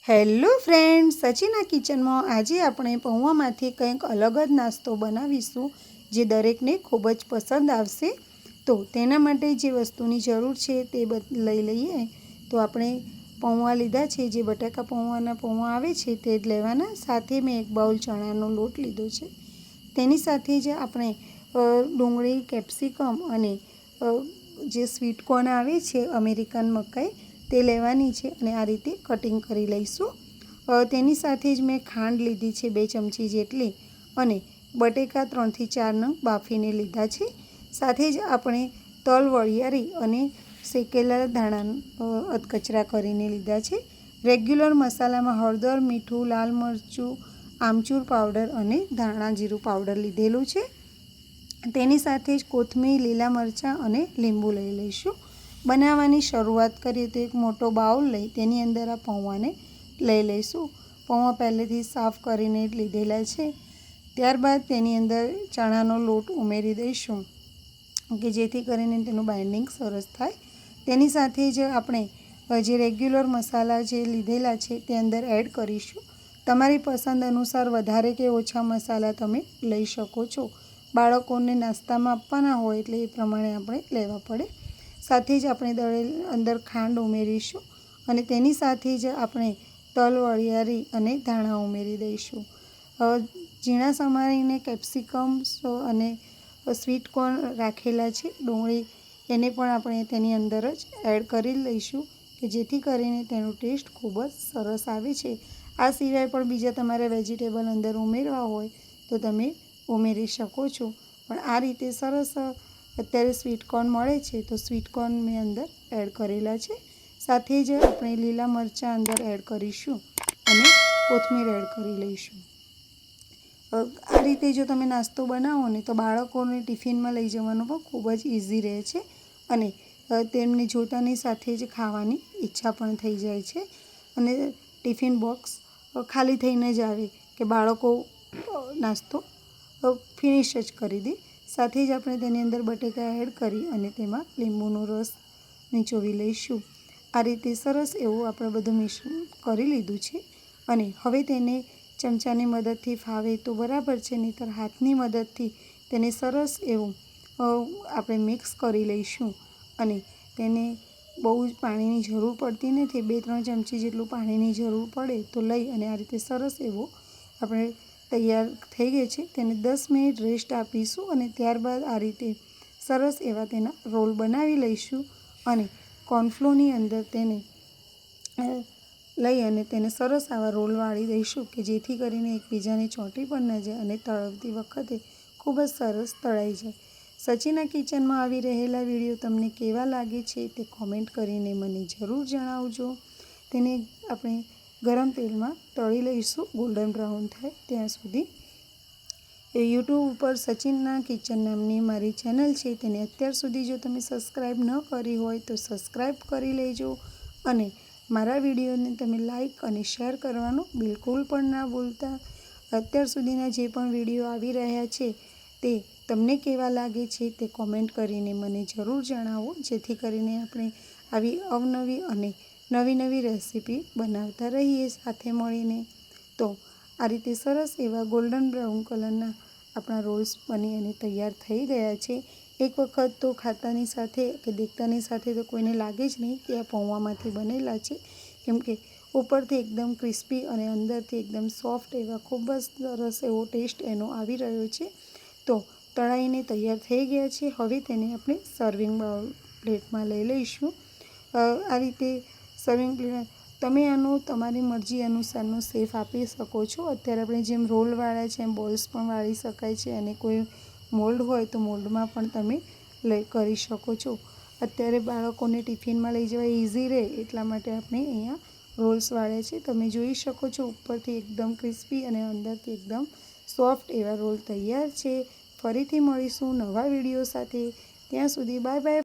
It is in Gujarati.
હેલો ફ્રેન્ડ્સ, સચિના કિચનમાં આજે આપણે પૌવામાંથી કંઈક અલગ જ નાસ્તો બનાવીશું જે દરેકને ખૂબ જ પસંદ આવશે। તો તેના માટે જે વસ્તુની જરૂર છે તે લઈ લઈએ। તો આપણે પૌવા લીધા છે, જે બટાકા પૌવાના પૌવા આવે છે તે જ લેવાના। સાથે મેં એક બાઉલ ચણાનો લોટ લીધો છે। તેની સાથે જ આપણે ડુંગળી, કેપ્સિકમ અને જે સ્વીટ કોર્ન આવે છે અમેરિકન મકાઈ તે લેવાની છે અને આ રીતે કટિંગ કરી લઈશું। તેની સાથે જ મેં ખાંડ લીધી છે 2 ચમચી જેટલી અને બટેકા 3 થી 4 નંગ બાફીને લીધા છે। સાથે જ આપણે તલ વરિયાળી અને શેકેલા ધાણા અધકચરા કરીને લીધા છે। રેગ્યુલર મસાલામાં હળદર, મીઠું, લાલ મરચું, આમચૂર પાવડર અને ધાણા જીરું પાવડર લીધેલું છે। તેની સાથે જ કોથમીર, લીલા મરચાં અને લીંબુ લઈ લઈશું। બનાવવાની શરૂઆત કરીએ તો એક મોટો બાઉલ લઈ તેની અંદર આ પૌવાને લઈ લઈશું। પૌવા પહેલેથી સાફ કરીને લીધેલા છે। ત્યારબાદ તેની અંદર ચણાનો લોટ ઉમેરી દઈશું કે જેથી કરીને તેનું બાઇન્ડિંગ સરસ થાય। તેની સાથે જ આપણે જે રેગ્યુલર મસાલા જે લીધેલા છે તે અંદર એડ કરીશું। તમારી પસંદ અનુસાર વધારે કે ઓછા મસાલા તમે લઈ શકો છો। બાળકોને નાસ્તામાં આપવાના હોય એટલે એ પ્રમાણે આપણે લેવા પડે। સાથે જ આપણે અંદર ખાંડ ઉમેરીશું અને તેની સાથે જ આપણે તલ વરિયાળી અને ધાણા ઉમેરી દઈશું। ઝીણા સમારીને કેપ્સિકમ અને સ્વીટ કોર્ન રાખેલા છે, ડુંગળી, એને પણ આપણે તેની અંદર જ એડ કરી લઈશું કે જેથી કરીને તેનો ટેસ્ટ ખૂબ જ સરસ આવે છે। આ સિવાય પણ બીજા તમારે વેજીટેબલ અંદર ઉમેરવા હોય તો તમે ઉમેરી શકો છો, પણ આ રીતે સરસ અત્યારે સ્વીટ કોર્ન મળે છે તો સ્વીટ કોર્ન મેં અંદર એડ કરેલા છે। સાથે જ આપણે લીલા મરચાં અંદર એડ કરીશું અને કોથમીર એડ કરી લઈશું। આ રીતે જો તમે નાસ્તો બનાવો ને તો બાળકોને ટિફિનમાં લઈ જવાનું પણ ખૂબ જ ઇઝી રહે છે અને તેમને જોતાની સાથે જ ખાવાની ઈચ્છા પણ થઈ જાય છે અને ટિફિન બોક્સ ખાલી થઈને જ આવે કે બાળકો નાસ્તો ફિનિશ જ કરી દે। સાથે જ આપણે તેની અંદર બટેકા એડ કરી અને તેમાં લીંબુનો રસ નીચોવી લઈશું। આ રીતે સરસ એવું આપણે બધું મિશ્રણ કરી લીધું છે અને હવે તેને ચમચાની મદદથી ફાવે તો બરાબર છે, નહીંતર હાથની મદદથી તેને સરસ એવું આપણે મિક્સ કરી લઈશું અને તેને બહુ જ પાણીની જરૂર પડતી નથી, 2-3 ચમચી જેટલું પાણીની જરૂર પડે તો લઈ અને આ રીતે સરસ એવો આપણે તૈયાર થઈ ગઈ છે। તેને 10 મિનિટ રેસ્ટ આપીશું અને ત્યારબાદ આ રીતે સરસ એવા તેના રોલ બનાવી લઈશું અને કોર્નફ્લોરની અંદર તેને લઈ અને તેને સરસ આવા રોલ વાળી દઈશું કે જેથી કરીને એકબીજાને ચોંટી પણ ન જાય અને તળતી વખતે ખૂબ જ સરસ તળાઈ જાય। સચિના કિચનમાં આવી રહેલા વિડીયો તમને કેવા લાગે છે તે કોમેન્ટ કરીને મને જરૂર જણાવજો। તેને આપણે ગરમ તેલમાં તળી લઈશું ગોલ્ડન બ્રાઉન થાય ત્યાં સુધી। યુટ્યુબ ઉપર સચિના કિચન નામની મારી ચેનલ છે, તેને અત્યાર સુધી જો તમે સબસ્ક્રાઈબ ન કરી હોય તો સબસ્ક્રાઈબ કરી લેજો અને મારા વિડીયોને તમે લાઈક અને શેર કરવાનું બિલકુલ પણ ના ભૂલતા। અત્યાર સુધીના જે પણ વિડીયો આવી રહ્યા છે તે તમને કેવા લાગે છે તે કોમેન્ટ કરીને મને જરૂર જણાવો, જેથી કરીને આપણે આવી અવનવી અને નવી રેસીપી બનાવતા રહીએ સાથે મળીને। તો આ રીતે સરસ એવા ગોલ્ડન બ્રાઉન કલરના આપણા રોલ્સ બની અને તૈયાર થઈ ગયા છે। એક વખત તો ખાતાની સાથે કે દેખતાની સાથે તો કોઈને લાગે જ નહીં કે આ પૌવામાંથી બનેલા છે, કેમ કે ઉપરથી એકદમ ક્રિસ્પી અને અંદરથી એકદમ સોફ્ટ એવા ખૂબ જ સરસ એવો ટેસ્ટ એનો આવી રહ્યો છે। તો તળાઈને તૈયાર થઈ ગયા છે। હવે તેને આપણે સર્વિંગ પ્લેટમાં લઈ લઈશું। આ રીતે સર્વિંગ પ્લેટ તમે આનો તમારી મરજી અનુસારનો શેપ આપી શકો છો। અત્યારે આપણે જેમ રોલ વાળા છે એમ બોલ્સ પણ વાળી શકાય છે અને કોઈ મોલ્ડ હોય તો મોલ્ડમાં પણ તમે કરી શકો છો। અત્યારે બાળકોને ટિફિનમાં લઈ જવા ઇઝી રહે એટલા માટે આપણે અહીંયા રોલ્સ વાળ્યા છે। તમે જોઈ શકો છો ઉપરથી એકદમ ક્રિસ્પી અને અંદરથી એકદમ સોફ્ટ એવા રોલ તૈયાર છે। ફરીથી મળીશું નવા વિડીયો સાથે, ત્યાં સુધી બાય બાય।